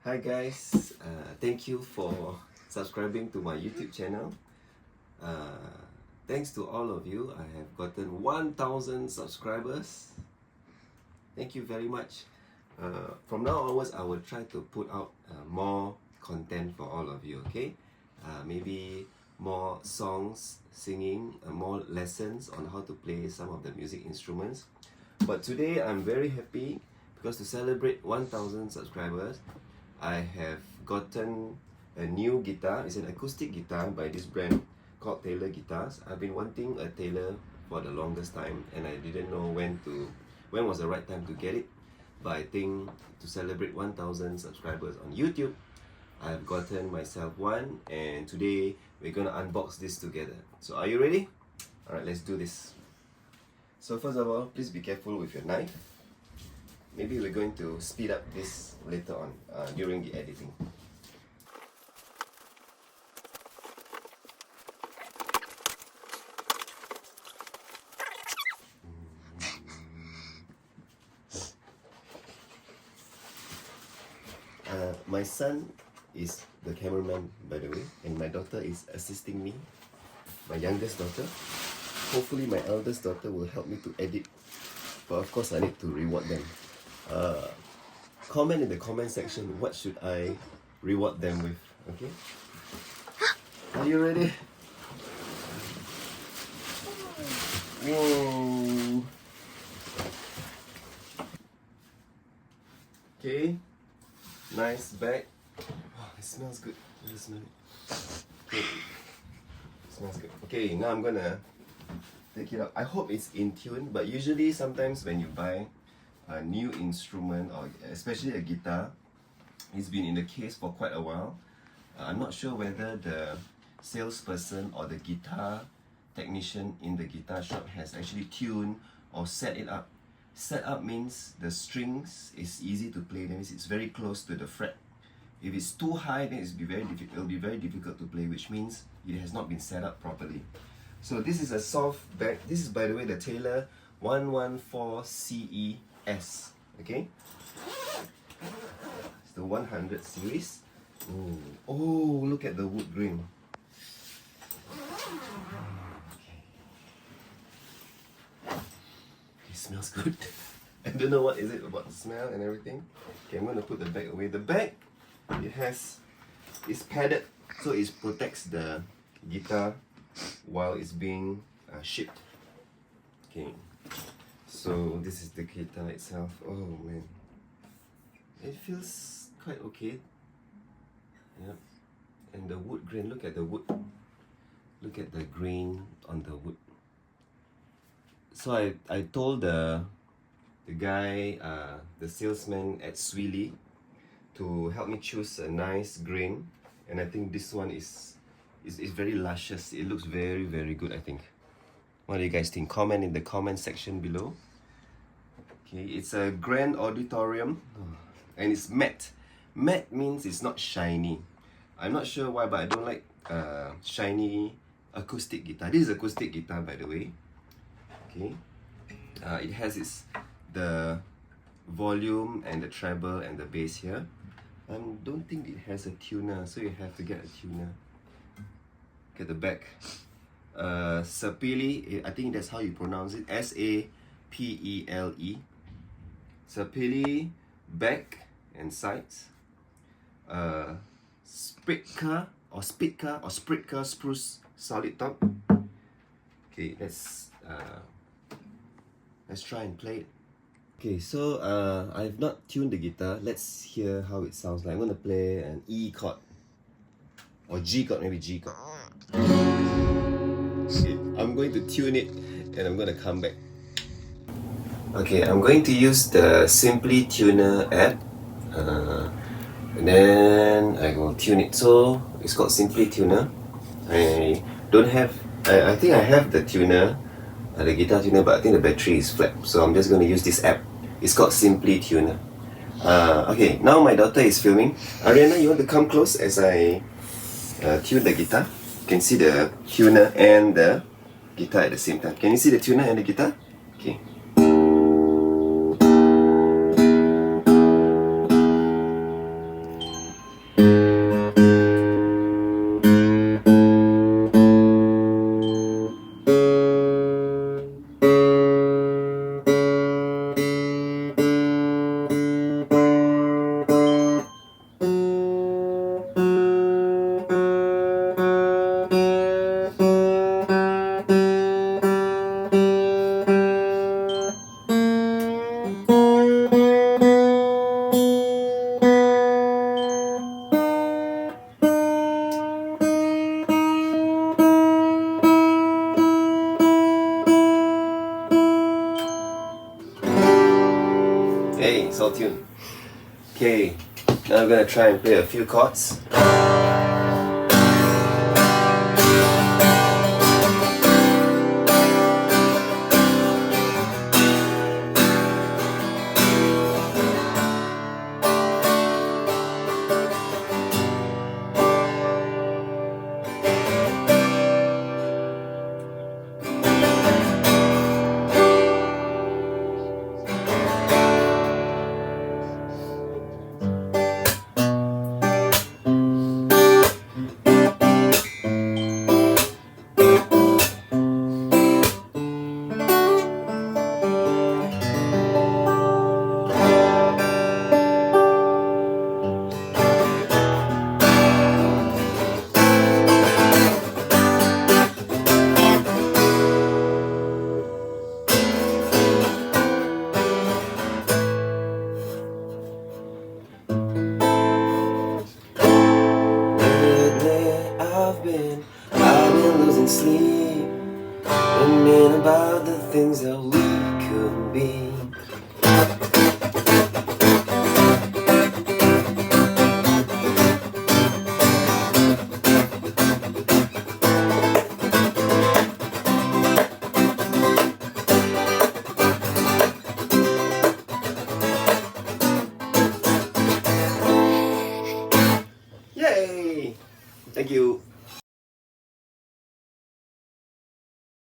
Hi guys, thank you for subscribing to my YouTube channel. Thanks to all of you, I have gotten 1,000 subscribers. Thank you very much. From now onwards, I will try to put out more content for all of you, okay? Maybe more songs, singing, more lessons on how to play some of the music instruments. But today, I'm very happy because to celebrate 1,000 subscribers, I have gotten a new guitar. It's an acoustic guitar by this brand called Taylor guitars. I've been wanting a Taylor for the longest time and I didn't know when was the right time to get it. But I think to celebrate 1,000 subscribers on YouTube, I've gotten myself one, and today we're gonna unbox this together. So are you ready? Alright, let's do this. So first of all, please be careful with your knife. Maybe we're going to speed up this later on during the editing. My son is the cameraman, by the way, and my daughter is assisting me, my youngest daughter. Hopefully my eldest daughter will help me to edit, but of course I need to reward them. Comment in the comment section what should I reward them with, okay? Are you ready? Whoa! Okay, nice bag. Oh, it smells good. Let me smell it. Okay. It smells good. Okay, now I'm gonna take it out. I hope it's in tune, but usually sometimes when you buy a new instrument, or especially a guitar, it's been in the case for quite a while. I'm not sure whether the salesperson or the guitar technician in the guitar shop has actually tuned or set it up. Set up means the strings is easy to play, that means it's very close to the fret. If it's too high, then it'll be very difficult to play, which means it has not been set up properly. So this is a soft bag. This is, by the way, the Taylor 114CE-S. Okay? It's the 100 series. Ooh. Oh, look at the wood grain. It smells good. I don't know what is it about the smell and everything. Okay, I'm going to put the bag away. The bag, it's padded, so it protects the guitar while it's being shipped. Okay, so this is the guitar itself. Oh man, it feels quite okay. Yeah, and the wood grain. Look at the wood. Look at the grain on the wood. So I told the guy, the salesman at Swilly, to help me choose a nice grain, and I think this one is very luscious. It looks very, very good, I think. What do you guys think? Comment in the comment section below. Okay, it's a Grand Auditorium, and it's matte. Matte means it's not shiny. I'm not sure why, but I don't like shiny acoustic guitar. This is acoustic guitar, by the way. Okay, it has the volume and the treble and the bass here. I don't think it has a tuner, so you have to get a tuner. Get the back. Sapele, I think that's how you pronounce it. S-A-P-E-L-E. Sapele, back and sides. Spruce solid top. Okay, let's try and play it. Okay, so I've not tuned the guitar. Let's hear how it sounds like. I'm gonna play an E chord or G chord, maybe G chord. Okay, I'm going to tune it and I'm gonna come back. Okay, I'm going to use the Simply Tuner app, and then I will tune it. So it's called Simply Tuner. I think I have the tuner, the guitar tuner, but I think the battery is flat, so I'm just going to use this app. It's called Simply Tuner. Okay, now my daughter is filming. Ariana, you want to come close as I tune the guitar? You can see the tuner and the guitar at the same time. Can you see the tuner and the guitar? Okay. Okay, now I'm gonna try and play a few chords. I've been losing sleep, thinking about the things that we could be. Yay! Thank you.